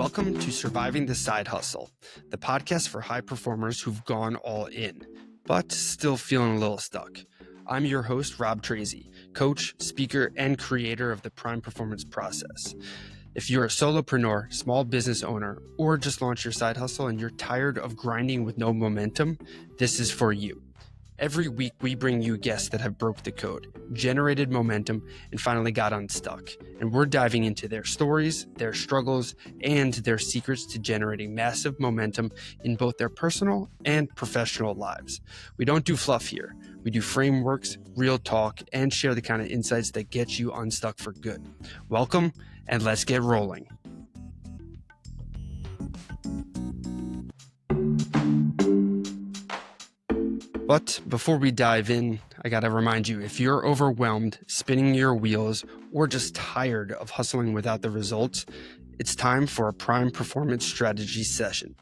Welcome to Surviving the Side Hustle, the podcast for high performers who've gone all in, but still feeling a little stuck. I'm your host, Rob Tracy, coach, speaker, and creator of the Prime Performance Process. If you're a solopreneur, small business owner, or just launched your side hustle and you're tired of grinding with no momentum, this is for you. Every week, we bring you guests that have broke the code, generated momentum, and finally got unstuck. And we're diving into their stories, their struggles, and their secrets to generating massive momentum in both their personal and professional lives. We don't do fluff here. We do frameworks, real talk, and share the kind of insights that get you unstuck for good. Welcome, and let's get rolling. But before we dive in, I gotta remind you, if you're overwhelmed, spinning your wheels, or just tired of hustling without the results, it's time for a Prime Performance Strategy session.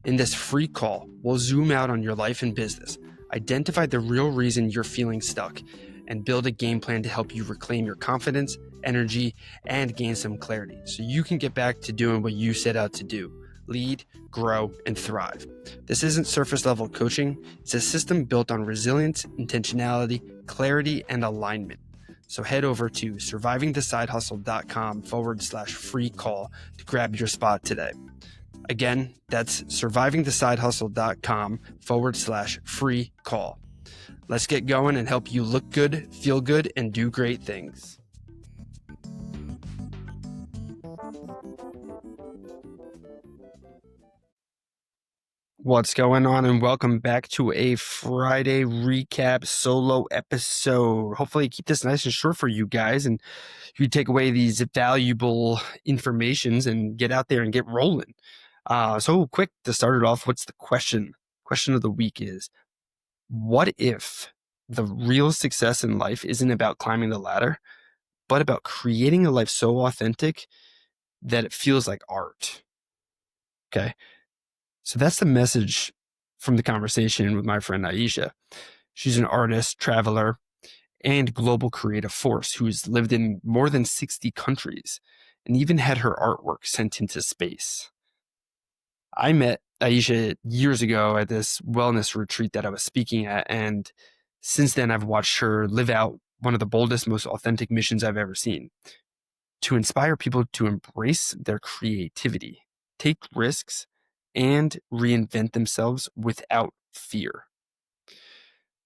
In this free call, we'll zoom out on your life and business, identify the real reason you're feeling stuck, and build a game plan to help you reclaim your confidence, energy, and gain some clarity so you can get back to doing what you set out to do. Lead, grow, and thrive. This isn't surface level coaching. It's a system built on resilience, intentionality, clarity, and alignment. So head over to survivingthesidehustle.com/free call to grab your spot today. Again, that's survivingthesidehustle.com/free call. Let's get going and help you look good, feel good, and do great things. What's going on, and welcome back to a Friday recap solo episode. Hopefully keep this nice and short for you guys and you take away these valuable informations and get out there and get rolling. So quick to start it off, what's the question? Question of the week is, what if the real success in life isn't about climbing the ladder, but about creating a life so authentic that it feels like art? Okay. So that's the message from the conversation with my friend Aisha. She's an artist, traveler, and global creative force who's lived in more than 60 countries and even had her artwork sent into space. I met Aisha years ago at this wellness retreat that I was speaking at, and since then I've watched her live out one of the boldest, most authentic missions I've ever seen: to inspire people to embrace their creativity, take risks, and reinvent themselves without fear.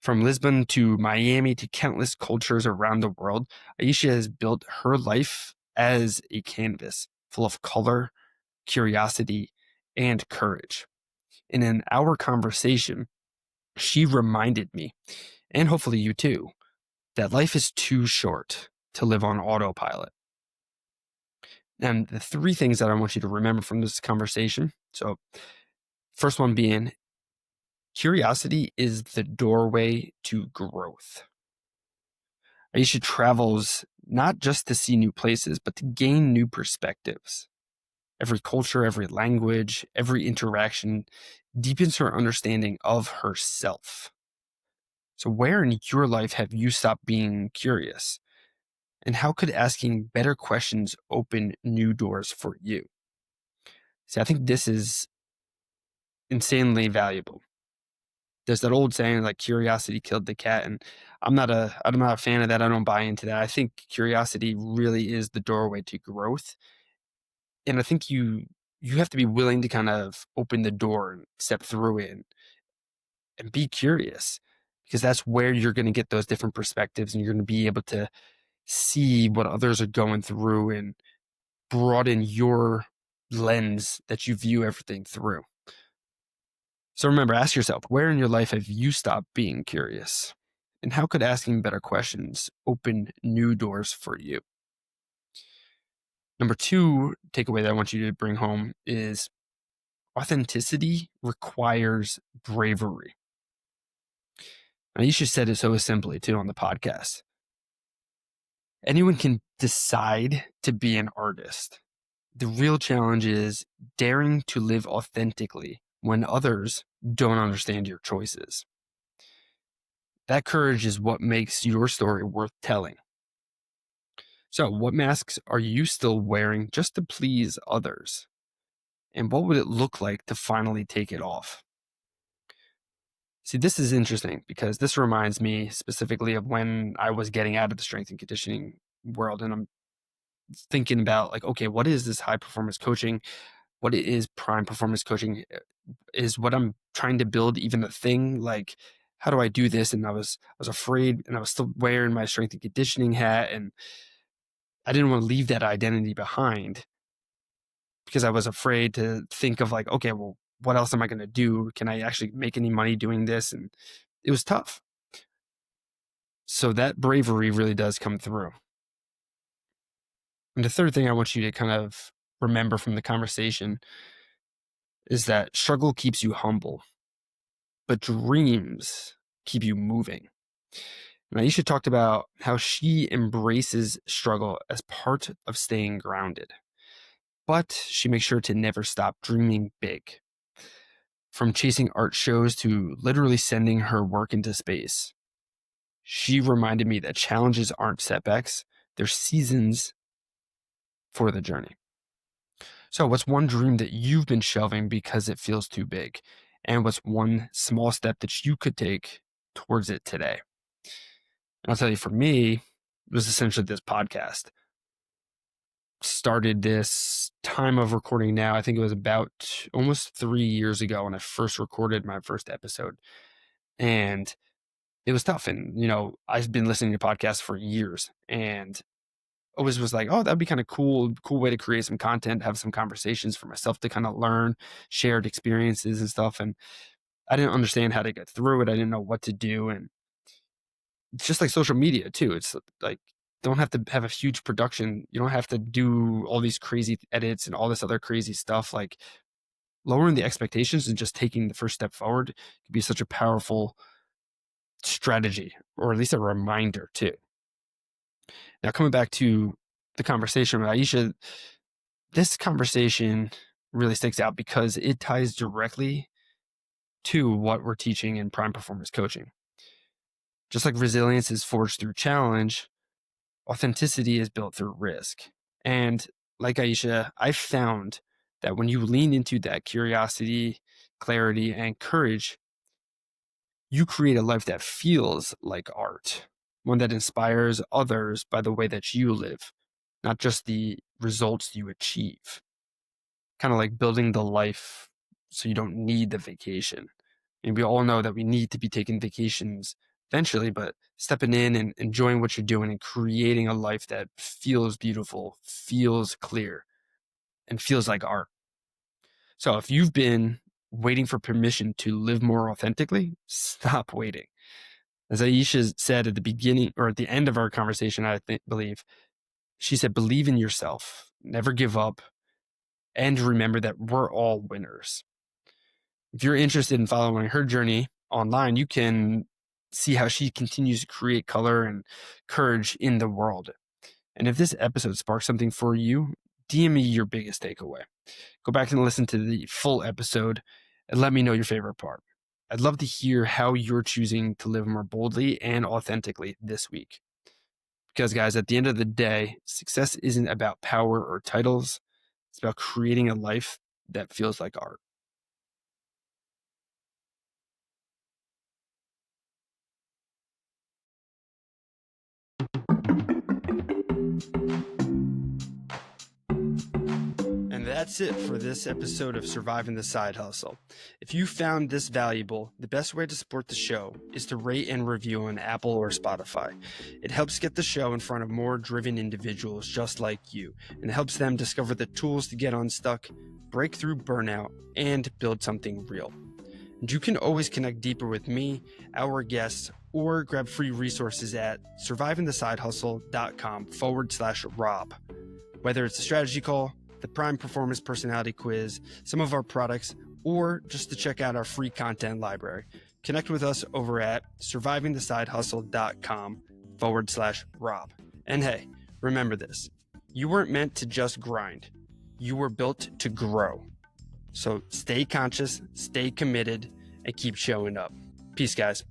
From Lisbon to Miami to countless cultures around the world, Aisha has built her life as a canvas full of color, curiosity, and courage. And in our conversation, she reminded me, and hopefully you too, that life is too short to live on autopilot. And the three things that I want you to remember from this conversation. So, first one being, curiosity is the doorway to growth. Aisha travels not just to see new places, but to gain new perspectives. Every culture, every language, every interaction deepens her understanding of herself. So, where in your life have you stopped being curious? And how could asking better questions open new doors for you? See, I think this is insanely valuable. There's that old saying, like, curiosity killed the cat. And I'm not a fan of that. I don't buy into that. I think curiosity really is the doorway to growth. And I think you have to be willing to kind of open the door and step through it and be curious, because that's where you're going to get those different perspectives and you're going to be able to see what others are going through and broaden your lens that you view everything through. So remember, ask yourself, where in your life have you stopped being curious? And how could asking better questions open new doors for you? Number two takeaway that I want you to bring home is authenticity requires bravery. Aisha said it so simply too on the podcast. Anyone can decide to be an artist. The real challenge is daring to live authentically when others don't understand your choices. That courage is what makes your story worth telling. So, what masks are you still wearing just to please others? And what would it look like to finally take it off? See, this is interesting because this reminds me specifically of when I was getting out of the strength and conditioning world. And I'm thinking about like, okay, what is this high performance coaching? What is prime performance coaching? Is what I'm trying to build even a thing? Like, how do I do this? And I was afraid, and I was still wearing my strength and conditioning hat, and I didn't want to leave that identity behind because I was afraid to think of like, okay, well, what else am I going to do? Can I actually make any money doing this? And it was tough. So that bravery really does come through. And the third thing I want you to kind of remember from the conversation is that struggle keeps you humble, but dreams keep you moving. And Aisha talked about how she embraces struggle as part of staying grounded, but she makes sure to never stop dreaming big. From chasing art shows to literally sending her work into space, she reminded me that challenges aren't setbacks, they're seasons for the journey. So, what's one dream that you've been shelving because it feels too big? And what's one small step that you could take towards it today? And I'll tell you, for me, it was essentially this podcast. Started this time of recording now. I think it was about almost 3 years ago when I first recorded my first episode. And it was tough. And, I've been listening to podcasts for years and always was like, oh, that'd be kind of cool way to create some content, have some conversations for myself to kind of learn shared experiences and stuff. And I didn't understand how to get through it. I didn't know what to do. And it's just like social media too. It's like, don't have to have a huge production. You don't have to do all these crazy edits and all this other crazy stuff. Like lowering the expectations and just taking the first step forward could be such a powerful strategy, or at least a reminder too. Now, coming back to the conversation with Aisha, this conversation really sticks out because it ties directly to what we're teaching in prime performance coaching. Just like resilience is forged through challenge, authenticity is built through risk. And like Aisha, I found that when you lean into that curiosity, clarity, and courage, you create a life that feels like art, one that inspires others by the way that you live, not just the results you achieve. Kind of like building the life so you don't need the vacation. And we all know that we need to be taking vacations eventually, but stepping in and enjoying what you're doing and creating a life that feels beautiful, feels clear, and feels like art. So if you've been waiting for permission to live more authentically, stop waiting. As Aisha said at the beginning or at the end of our conversation, I believe, she said, believe in yourself, never give up, and remember that we're all winners. If you're interested in following her journey online, you can see how she continues to create color and courage in the world. And if this episode sparks something for you, DM me your biggest takeaway. Go back and listen to the full episode and let me know your favorite part. I'd love to hear how you're choosing to live more boldly and authentically this week. Because, guys, at the end of the day, success isn't about power or titles. It's about creating a life that feels like art. And that's it for this episode of Surviving the Side Hustle. If you found this valuable, the best way to support the show is to rate and review on Apple or Spotify. It helps get the show in front of more driven individuals just like you, and helps them discover the tools to get unstuck, break through burnout, and build something real. And you can always connect deeper with me, our guests, or grab free resources at survivingthesidehustle.com/Rob. Whether it's a strategy call, the Prime Performance Personality Quiz, some of our products, or just to check out our free content library, connect with us over at survivingthesidehustle.com/Rob. And hey, remember this, you weren't meant to just grind. You were built to grow. So stay conscious, stay committed, and keep showing up. Peace, guys.